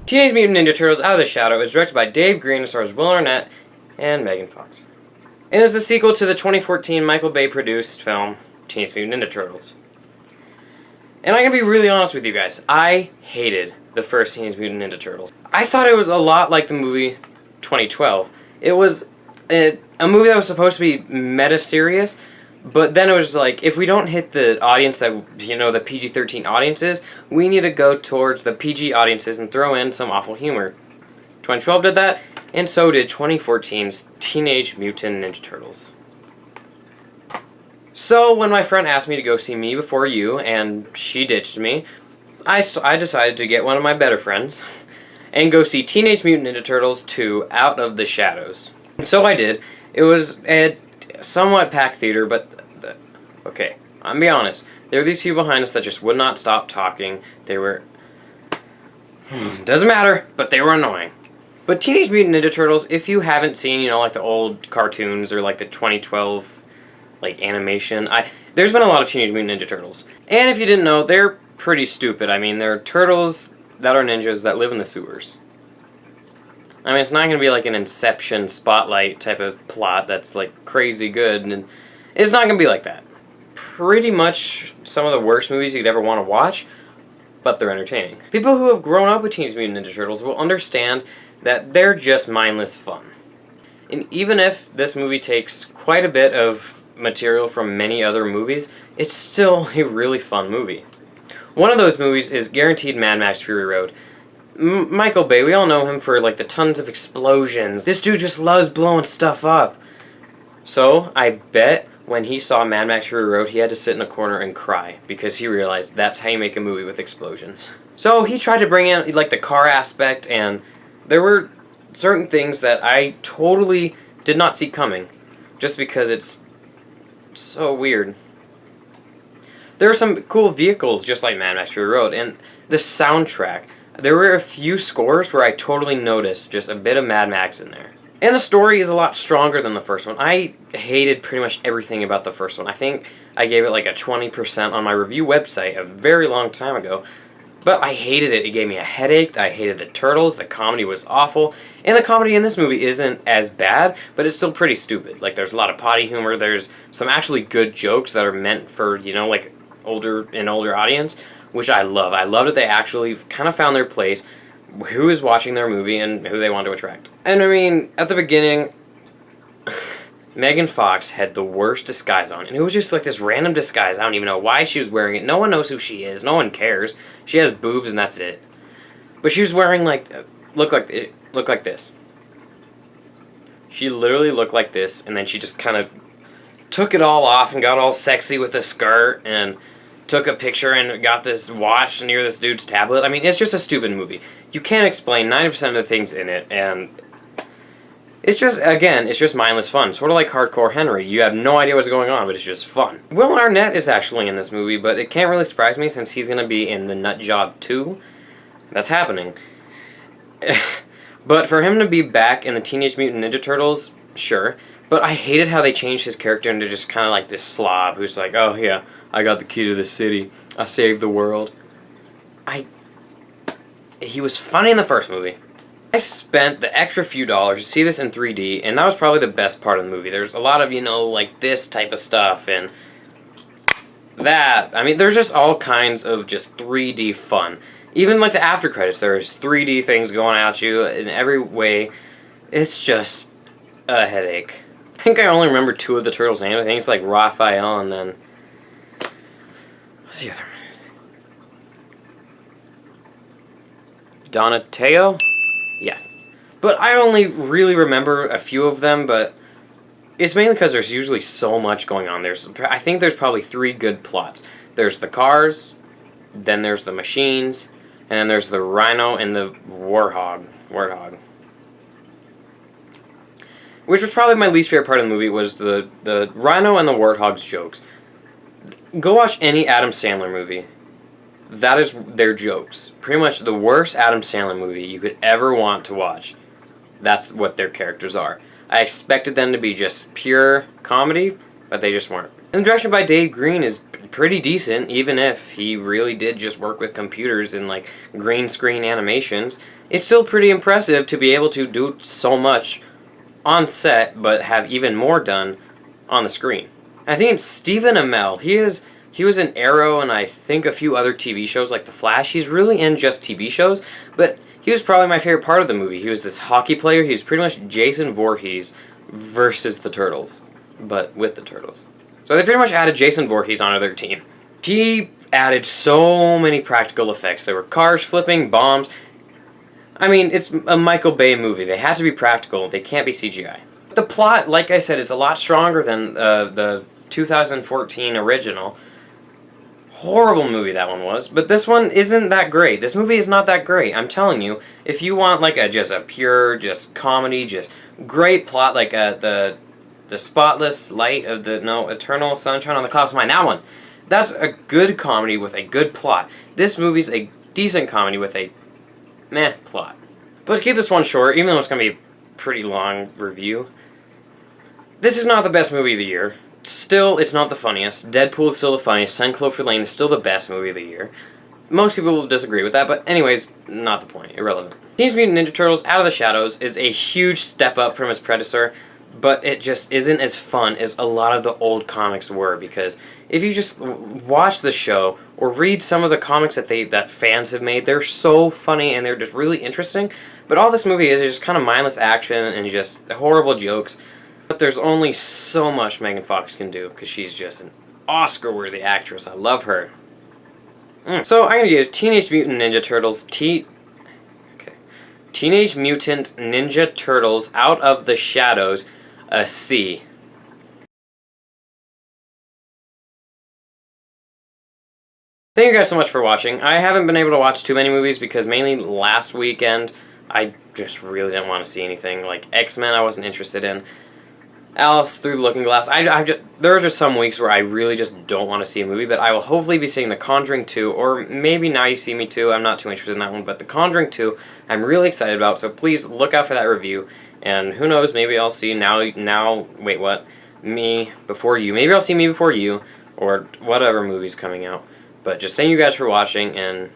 Teenage Mutant Ninja Turtles Out of the Shadow is directed by Dave Green and stars Will Arnett and Megan Fox. And is the sequel to the 2014 Michael Bay produced film Teenage Mutant Ninja Turtles. And I'm going to be really honest with you guys. I hated the first Teenage Mutant Ninja Turtles. I thought it was a lot like the movie 2012. It was a movie that was supposed to be meta-serious, but then it was like, if we don't hit the audience that, the PG-13 audiences, we need to go towards the PG audiences and throw in some awful humor. 2012 did that, and so did 2014's Teenage Mutant Ninja Turtles. So, when my friend asked me to go see Me Before You, and she ditched me, I decided to get one of my better friends and go see Teenage Mutant Ninja Turtles 2 Out of the Shadows. So I did. It was a somewhat packed theater, but okay, I'm gonna be honest. There were these people behind us that just would not stop talking. They were... doesn't matter, but they were annoying. But Teenage Mutant Ninja Turtles, if you haven't seen, like the old cartoons or like the 2012 animation, there's been a lot of Teenage Mutant Ninja Turtles. And if you didn't know, they're pretty stupid. I mean, they're turtles that are ninjas that live in the sewers. I mean, it's not going to be like an Inception Spotlight type of plot that's like crazy good, and it's not going to be like that. Pretty much some of the worst movies you'd ever want to watch, but they're entertaining. People who have grown up with Teenage Mutant Ninja Turtles will understand that they're just mindless fun. And even if this movie takes quite a bit of material from many other movies, it's still a really fun movie. One of those movies is guaranteed Mad Max Fury Road. Michael Bay, we all know him for like the tons of explosions. This dude just loves blowing stuff up. So, I bet when he saw Mad Max Fury Road, he had to sit in a corner and cry because he realized that's how you make a movie with explosions. So, he tried to bring in like the car aspect, and there were certain things that I totally did not see coming just because it's so weird. There are some cool vehicles just like Mad Max Fury Road, and the soundtrack. There were a few scores where I totally noticed just a bit of Mad Max in there. And the story is a lot stronger than the first one. I hated pretty much everything about the first one. I think I gave it like a 20% on my review website a very long time ago. But I hated it. It gave me a headache. I hated the turtles. The comedy was awful. And the comedy in this movie isn't as bad, but it's still pretty stupid. Like, there's a lot of potty humor. There's some actually good jokes that are meant for, like an older audience, which I love. I love that they actually kind of found their place, who is watching their movie, and who they want to attract. And I mean, at the beginning, Megan Fox had the worst disguise on, and it was just like this random disguise. I don't even know why she was wearing it. No one knows who she is. No one cares. She has boobs, and that's it. But she was wearing look like this. She literally looked like this, and then she just kind of took it all off and got all sexy with the skirt and took a picture and got this watch near this dude's tablet. I mean, it's just a stupid movie. You can't explain 90% of the things in it, and it's just, again, it's just mindless fun. Sort of like Hardcore Henry. You have no idea what's going on, but it's just fun. Will Arnett is actually in this movie, but it can't really surprise me since he's going to be in the Nut Job 2. That's happening. But for him to be back in the Teenage Mutant Ninja Turtles, sure. But I hated how they changed his character into just kind of like this slob who's like, oh yeah, I got the key to the city. I saved the world. He was funny in the first movie. I spent the extra few dollars to see this in 3D, and that was probably the best part of the movie. There's a lot of, like this type of stuff and that. I mean, there's just all kinds of just 3D fun. Even like the after credits, there's 3D things going at you in every way. It's just a headache. I think I only remember two of the turtles' names. I think it's like Raphael and then... what's the other one? Donatello? Yeah. But I only really remember a few of them, but it's mainly because there's usually so much going on. I think there's probably 3 good plots. There's the cars, then there's the machines, and then there's the rhino and the warthog. Which was probably my least favorite part of the movie, was the rhino and the warthog's jokes. Go watch any Adam Sandler movie. That is their jokes. Pretty much the worst Adam Sandler movie you could ever want to watch. That's what their characters are. I expected them to be just pure comedy, but they just weren't. And the direction by Dave Green is pretty decent, even if he really did just work with computers and like green screen animations. It's still pretty impressive to be able to do so much on set, but have even more done on the screen. I think it's Stephen Amell. He was in Arrow and I think a few other TV shows like The Flash. He's really in just TV shows, but he was probably my favorite part of the movie. He was this hockey player. He was pretty much Jason Voorhees versus the Turtles, but with the Turtles. So they pretty much added Jason Voorhees onto their team. He added so many practical effects. There were cars flipping, bombs. I mean, it's a Michael Bay movie. They had to be practical. They can't be CGI. The plot, like I said, is a lot stronger than the 2014 original. Horrible movie that one was, but this one isn't that great. This movie is not that great. I'm telling you, if you want like just a pure comedy, just great plot, like the spotless light of the eternal sunshine on the clouds mine, that one, that's a good comedy with a good plot. This movie's a decent comedy with a meh plot. But let's keep this one short, even though it's going to be a pretty long review. This is not the best movie of the year. Still, it's not the funniest. Deadpool is still the funniest. 10 Cloverfield Lane is still the best movie of the year. Most people will disagree with that, but anyways, not the point. Irrelevant. Teenage Mutant Ninja Turtles Out of the Shadows is a huge step up from its predecessor, but it just isn't as fun as a lot of the old comics were, because if you just watch the show or read some of the comics that fans have made, they're so funny and they're just really interesting, but all this movie is just kind of mindless action and just horrible jokes. But there's only so much Megan Fox can do, because she's just an Oscar-worthy actress. I love her. So I'm going to give Teenage Mutant Ninja Turtles Teenage Mutant Ninja Turtles Out of the Shadows a C. Thank you guys so much for watching. I haven't been able to watch too many movies because mainly last weekend I just really didn't want to see anything. Like X-Men I wasn't interested in. Alice Through the Looking Glass. There are just some weeks where I really just don't want to see a movie, but I will hopefully be seeing The Conjuring 2, or maybe Now You See Me 2. I'm not too interested in that one, but The Conjuring 2 I'm really excited about, so please look out for that review. And who knows, maybe I'll see Me Before You. Maybe I'll see Me Before You, or whatever movie's coming out. But just thank you guys for watching, and